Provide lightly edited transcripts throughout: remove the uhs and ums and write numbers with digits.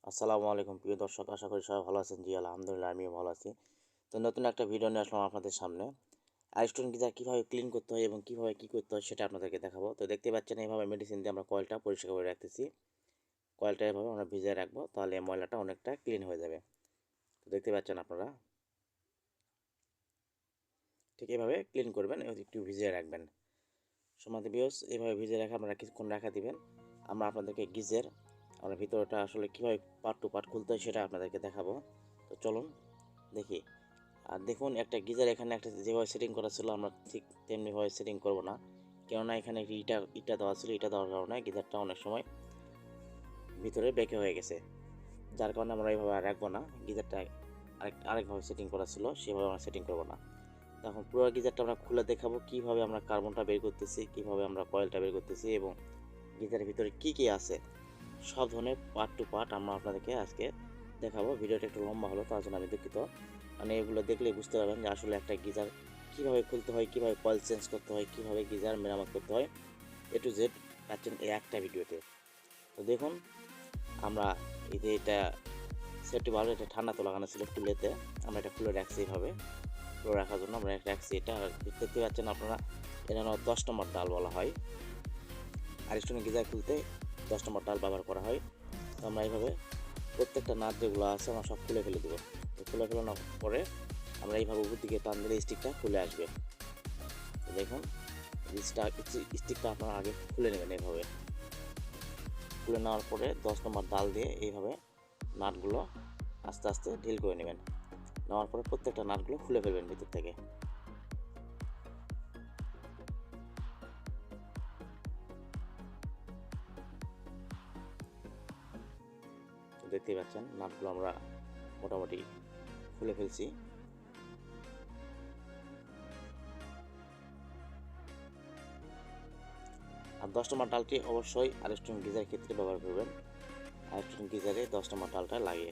আসসালামু আলাইকুম প্রিয় দর্শক, আশা করি সবাই ভালো আছেন। জি আলহামদুলিল্লাহ, আমিও ভালো আছি। তো নতুন একটা ভিডিও নিয়ে আসলাম আপনাদের সামনে। আইস্টোন গিজার কীভাবে ক্লিন করতে হয় এবং কীভাবে কী করতে হয় সেটা আপনাদেরকে দেখাবো। তো দেখতে পাচ্ছেন এইভাবে মেডিসিন দিয়ে আমরা কয়েলটা পরিষ্কার করে রাখতেছি। কয়েলটা এভাবে আমরা ভিজিয়ে রাখবো, তাহলে ময়লাটা অনেকটা ক্লিন হয়ে যাবে। তো দেখতে পাচ্ছেন আপনারা, ঠিক এভাবে ক্লিন করবেন, একটু ভিজিয়ে রাখবেন। সমাধি বিয়স এইভাবে ভিজিয়ে রাখা আপনারা কিছুক্ষণ রাখা দিবেন। আমরা আপনাদেরকে গিজের আমরা ভিতরটা আসলে কীভাবে পার্ট টু পার্ট খুলতে হয় সেটা আপনাদেরকে দেখাবো। তো চলুন দেখি। আর দেখুন, একটা গিজার এখানে একটা যেভাবে সেটিং করা ছিল আমরা ঠিক তেমনিভাবে সেটিং করব না, কেননা এখানে একটি ইটা দেওয়া ছিল। ইটা দেওয়ার কারণে গিজারটা অনেক সময় ভিতরে বেঁকে হয়ে গেছে, যার কারণে আমরা এইভাবে আর রাখবো না। গিজারটা আরেকভাবে সেটিং করা ছিল, সেভাবে আমরা সেটিং করব না। তখন পুরো গিজারটা আমরা খুলে দেখাবো কীভাবে আমরা কার্বনটা বের করতেছি, কীভাবে আমরা কয়েলটা বের করতেছি এবং গিজারের ভিতরে কী কী আছে, সব ধরনের পার্ট টু পার্ট আমরা আপনাদেরকে আজকে দেখাবো। ভিডিওটা একটু লম্বা হলো, তার জন্য আমি দুঃখিত। মানে এগুলো দেখলেই বুঝতে পারবেন যে আসলে একটা গিজার কীভাবে খুলতে হয়, কীভাবে কয়েল চেঞ্জ করতে হয়, কীভাবে গিজার মেরামত করতে হয়, এ টু জেড পাচ্ছেন এই একটা ভিডিওতে। তো দেখুন, আমরা এই যে এটা সেফটি ভালো, এটা ঠান্ডা তো লাগানো ছিল খুলেতে, আমরা এটা খুলে রাখছি এইভাবে। খুলে রাখার জন্য আমরা রাখছি এটা। আর দেখতে পাচ্ছেন আপনারা, এটা 10 নম্বর ডাল বলা হয়। আরিস্টন গিজার খুলতে 10 নম্বর ডাল ব্যবহার করা হয়। তো আমরা এইভাবে প্রত্যেকটা নাট যেগুলো আছে আমরা সব খুলে ফেলে দেবো। তো খুলে ফেলানোর পরে আমরা এইভাবে উপর দিকে টান দিলে স্টিকটা খুলে আসবে। তো দেখুন, স্টিকটা আপনারা আগে খুলে নেবেন। এইভাবে খুলে নেওয়ার পরে 10 নম্বর ডাল দিয়ে এইভাবে নাটগুলো আস্তে আস্তে ঢিল করে নেবেন। নেওয়ার পরে প্রত্যেকটা নাটগুলো খুলে ফেলবেন ভিতর থেকে। তো দেখতেই পাচ্ছেন নাটগুলো আমরা মোটামুটি খুলে ফেলছি। আর 10 নম্বর ডালটি অবশ্যই আরিস্টন গিজারের ক্ষেত্রে ব্যবহার করবেন। আরিস্টন গিজারে 10 নম্বর ডালটা লাগে।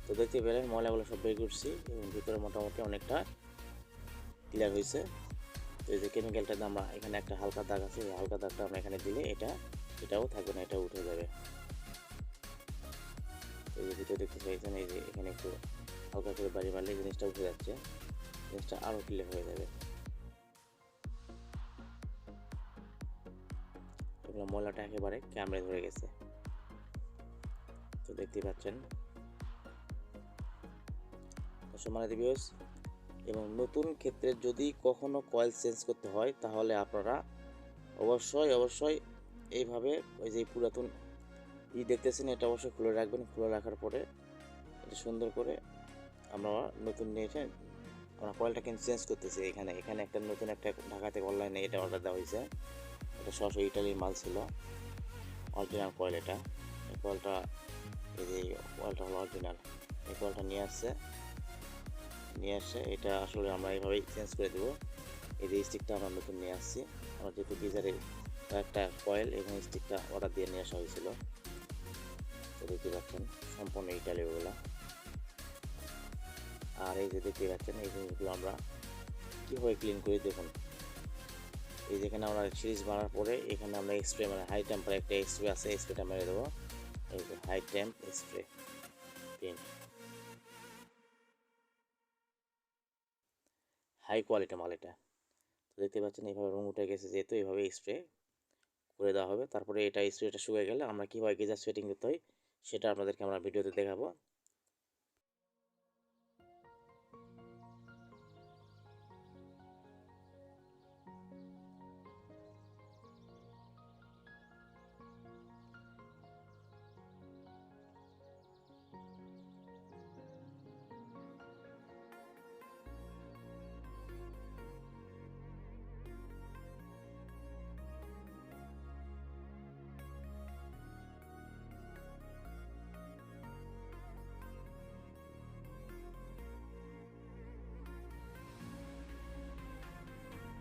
তো দেখতে পেলেন ময়লাগুলো সব বের করছি এবং ভিতরে মোটামুটি অনেকটা ক্লিয়ার হয়েছে। তো এই যে কেমিক্যালটা আমরা এখানে একটা হালকা দাগ আছে, এই হালকা দাগটা আমরা এখানে দিলে এটাও থাকবে না, এটা উঠে যাবে। এই যে ভিতরে দেখতে পাইছেন, এই যে এখানে একটু হালকা করে বাড়ি মারলে জিনিসটা উঠে যাচ্ছে, জিনিসটা আরও ক্লিয়ার হয়ে যাবে। এগুলো ময়লাটা একেবারে কামড়ে ধরে গেছে। তো দেখতেই পাচ্ছেন সম্মানিত ভিউয়ার্স, এবং নতুন ক্ষেত্রে যদি কখনো কয়েল চেঞ্জ করতে হয় তাহলে আপনারা অবশ্যই এইভাবে ওই যে পুরাতন দেখতেছেন এটা অবশ্যই খুলে রাখবেন। খুলে রাখার পরে এটা সুন্দর করে আমরা নতুন নিয়ে এসে আমরা কয়েলটা কিন্তু চেঞ্জ করতেছি। এখানে একটা নতুন একটা ঢাকা থেকে অনলাইনে এটা অর্ডার দেওয়া হয়েছে। এটা সরাসরি ইটালির মাল ছিল, অরিজিনাল কয়েল। এটা এই কয়েলটা, এই যে কয়েলটা হলো অরিজিনাল। এই কয়েলটা নিয়ে আসে এটা আসলে আমরা এইভাবেই চেঞ্জ করে দেবো। এই যে স্টিকটা আমরা নতুন নিয়ে আসছি, আমরা যেহেতু গিজারের একটা কয়েল এবং স্টিকটা অর্ডার দিয়ে নিয়ে আসা হয়েছিল। তো দেখতে পাচ্ছেন সম্পূর্ণ ইটালি ওগুলা। আর এই যে দেখতে পাচ্ছেন এই জিনিসগুলো আমরা কীভাবে ক্লিন করি দেখুন। এই যেখানে আমরা সিরিজ বানার পরে এখানে আমরা স্প্রে মানে হাই টেম্পারে একটা স্প্রে আছে, স্প্রেটা মেরে দেবো। এই যে high temp spray clean, high quality মাল এটা। তো দেখতে পাচ্ছেন এইভাবে রং উঠে গেছে, যেহেতু এইভাবে স্প্রে করে দেওয়া হবে। তারপরে এটা স্প্রেটা শুকিয়ে গেলে আমরা কীভাবে গিজার সেটিং করতে হয় সেটা আপনাদেরকে আমরা ভিডিওতে দেখাবো।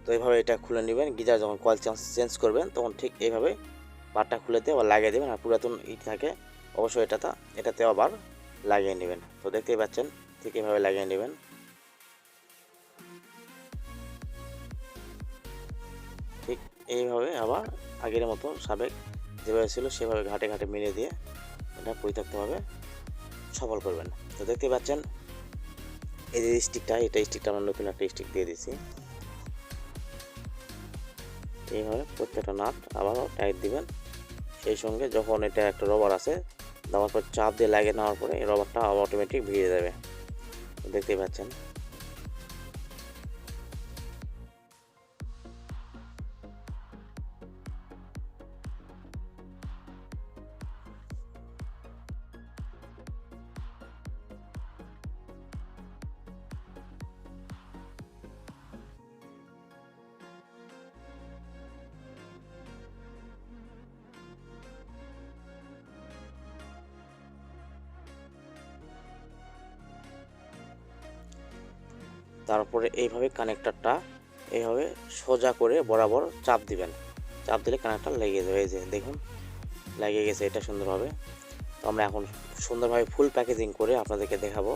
তো এইভাবে এটা খুলে নেবেন, গিজার যখন কয়েল চেঞ্জ করবেন তখন ঠিক এইভাবে পাটটা খুলে দিয়ে আবার লাগিয়ে দেবেন। আর পুরাতন ইট থাকে অবশ্যই এটাতে আবার লাগিয়ে নেবেন। তো দেখতেই পাচ্ছেন ঠিক এইভাবে লাগিয়ে নেবেন। ঠিক এইভাবে আবার আগের মতো সাবেক যেভাবে ছিল সেভাবে ঘাটে ঘাটে মিলিয়ে দিয়ে এটা পরিত্যক্তভাবে সফল করবেন। তো দেখতে পাচ্ছেন এই যে স্টিকটা আমরা নতুন একটা স্টিক দিয়ে দিচ্ছি। এইভাবে প্রত্যেকটা নাট আবারও টাইট দিবেন। সেই সঙ্গে যখন এটা একটা রবার আছে দেওয়ার পর চাপ দিয়ে লাগিয়ে নেওয়ার পরে এই রবারটা অটোমেটিক ভিজে যাবে, দেখতেই পাচ্ছেন। তারপরে এইভাবে কানেক্টরটা এইভাবে সোজা করে বরাবর চাপ দিবেন। চাপ দিলে কানেক্টর লেগে যাবে। এই যে দেখুন লেগে গেছে এটা সুন্দরভাবে। তো আমরা এখন সুন্দরভাবে ফুল প্যাকেজিং করে আপনাদেরকে দেখাবো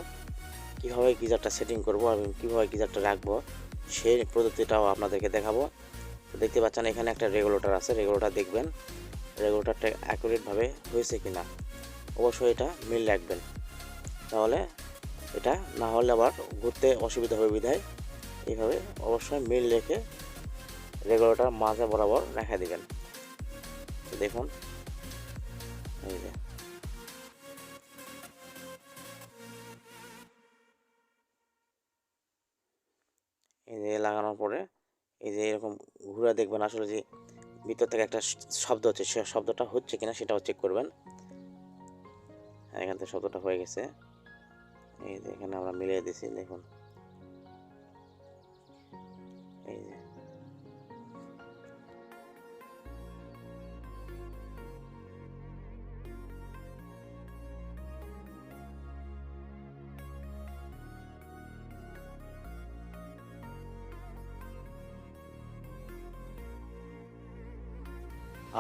কীভাবে গিজারটা সেটিং করব এবং কীভাবে গিজারটা রাখবো সেই পদ্ধতিটাও আপনাদেরকে দেখাবো। তো দেখতে পাচ্ছেন এখানে একটা রেগুলেটর আছে, রেগুলেটর দেখবেন রেগুলেটরটা অ্যাকুরেটভাবে হয়েছে কিনা, অবশ্যই এটা মিল রাখবেন। তাহলে এটা না হলে আবার ঘুরতে অসুবিধা হবে বিধায় এইভাবে অবশ্যই মিল রেখে রেগুলেটর মাঝে বরাবর রেখে দিবেন। তো দেখুন এই যে লাগানোর পরে এই যে এরকম ঘুরে দেখবেন আসলে যে ভিতর থেকে একটা শব্দ হচ্ছে, সে শব্দটা হচ্ছে কিনা সেটাও চেক করবেন। এখান থেকে শব্দটা হয়ে গেছে। এই যে এখানে আমরা মিলিয়ে দিছি দেখুন। এই যে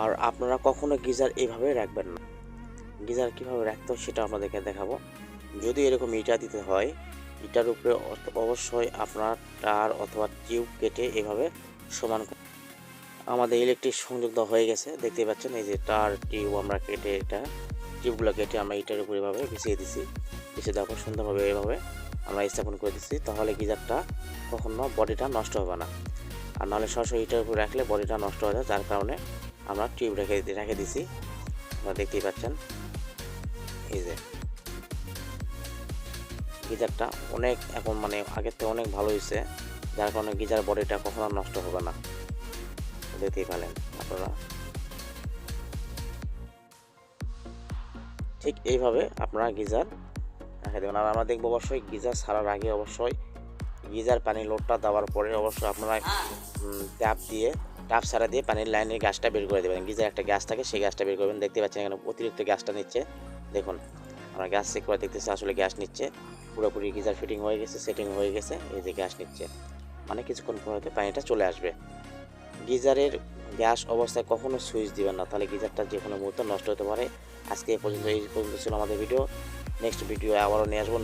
আর আপনারা কখনো গিজার এইভাবে রাখবেন না। গিজার কীভাবে রাখতে হয় সেটা আপনাদেরকে দেখাবো। যদি এরকম ইটা দিতে হয় ইটার উপরে অবশ্যই আপনার তার অথবা টিউব কেটে এভাবে সমান। আমাদের ইলেকট্রিক সংযোগ দেওয়া হয়ে গেছে, দেখতেই পাচ্ছেন। এই যে তার টিউব আমরা কেটে এটা টিউবগুলো কেটে আমরা ইটার উপরে এভাবে বিছিয়ে দিছি। বিছিয়ে দেওয়ার পর সুন্দরভাবে এভাবে আমরা স্থাপন করে দিচ্ছি। তাহলে গিজারটা কখনো বডিটা নষ্ট হবে না। আর নাহলে সরাসরি ইটার উপরে রাখলে বডিটা নষ্ট হয়ে যায়, যার কারণে আমরা টিউব রেখে দিছি। আপনারা দেখতেই পাচ্ছেন। এই যে গিজারটা অনেক এখন মানে আগের থেকে অনেক ভালো হয়েছে, যার কারণে গিজার বডিটা কখনো নষ্ট হবে না, দেখতেই পেলেন আপনারা। ঠিক এইভাবে আপনারা গিজার রেখে দেবেন। আর আমরা দেখবো অবশ্যই গিজার ছাড়ার আগে অবশ্যই গিজার পানি লোডটা দেওয়ার পরে অবশ্যই আপনারা ট্যাপ ছাড়া দিয়ে পানির লাইনের গ্যাসটা বের করে দেবেন। গিজার একটা গ্যাস থাকে সেই গ্যাসটা বের করবেন। দেখতে পাচ্ছেন এখানে অতিরিক্ত গ্যাসটা নিচ্ছে দেখুন। আমরা গ্যাস চেক করে দেখতেছি আসলে গ্যাস নিচ্ছে, পুরোপুরি গিজার ফিটিং হয়ে গেছে, সেটিং হয়ে গেছে, এই যে গ্যাস নিচ্ছে, মানে কিছুক্ষণ পর হয়তো পানিটা চলে আসবে। গিজারের গ্যাস অবস্থায় কখনো সুইচ দিবেন না, তাহলে গিজারটা যে কোনো মুহূর্তে নষ্ট হতে পারে। আজকে এই পর্যন্ত ছিল আমাদের ভিডিও। নেক্সট ভিডিও আবারও নিয়ে আসবো।